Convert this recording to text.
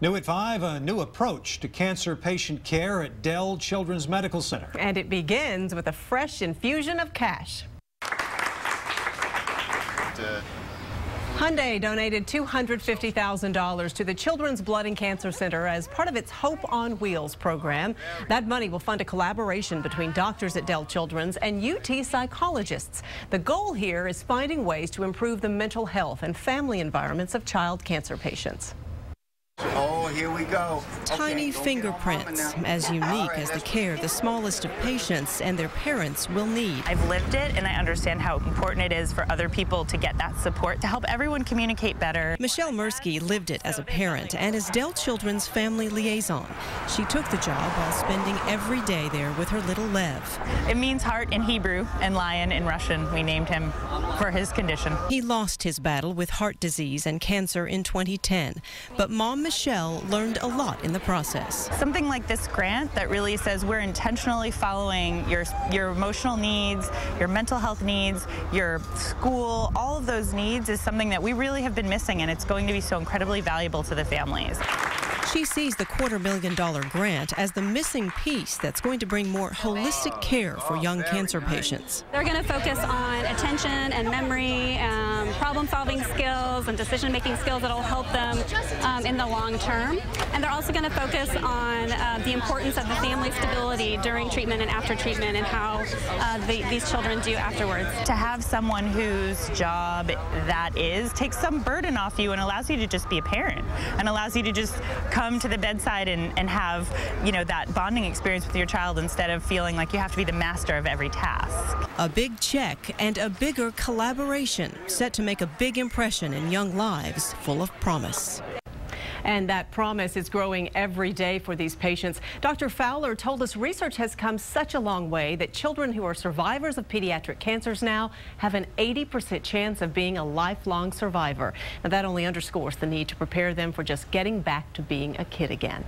New at 5, a new approach to cancer patient care at Dell Children's Medical Center. And it begins with a fresh infusion of cash. Hyundai donated $250,000 to the Children's Blood and Cancer Center as part of its Hope on Wheels program. That money will fund a collaboration between doctors at Dell Children's and UT psychologists. The goal here is finding ways to improve the mental health and family environments of child cancer patients. Oh, here we go. Tiny fingerprints, as unique as the care the smallest of patients and their parents will need. I've lived it, and I understand how important it is for other people to get that support to help everyone communicate better. Michelle Mursky lived it as a parent and as Dell Children's family liaison. She took the job while spending every day there with her little Lev. It means heart in Hebrew and lion in Russian. We named him for his condition. He lost his battle with heart disease and cancer in 2010, but Mom Michelle learned a lot in the process. Something like this grant that really says we're intentionally following your emotional needs, your mental health needs, your school, all of those needs is something that we really have been missing, and it's going to be so incredibly valuable to the families. She sees the $250,000 grant as the missing piece that's going to bring more holistic care for young cancer patients. They're going to focus on attention and memory, problem-solving skills and decision-making skills that will help them in the long term. And they're also going to focus on the importance of the family stability during treatment and after treatment and how these children do afterwards. To have someone whose job that is takes some burden off you and allows you to just be a parent and allows you to just come to the bedside and have, you know, that bonding experience with your child instead of feeling like you have to be the master of every task. A big check and a bigger collaboration set to make a big impression in young lives full of promise. And that promise is growing every day for these patients. Dr. Fowler told us research has come such a long way that children who are survivors of pediatric cancers now have an 80% chance of being a lifelong survivor. Now, that only underscores the need to prepare them for just getting back to being a kid again.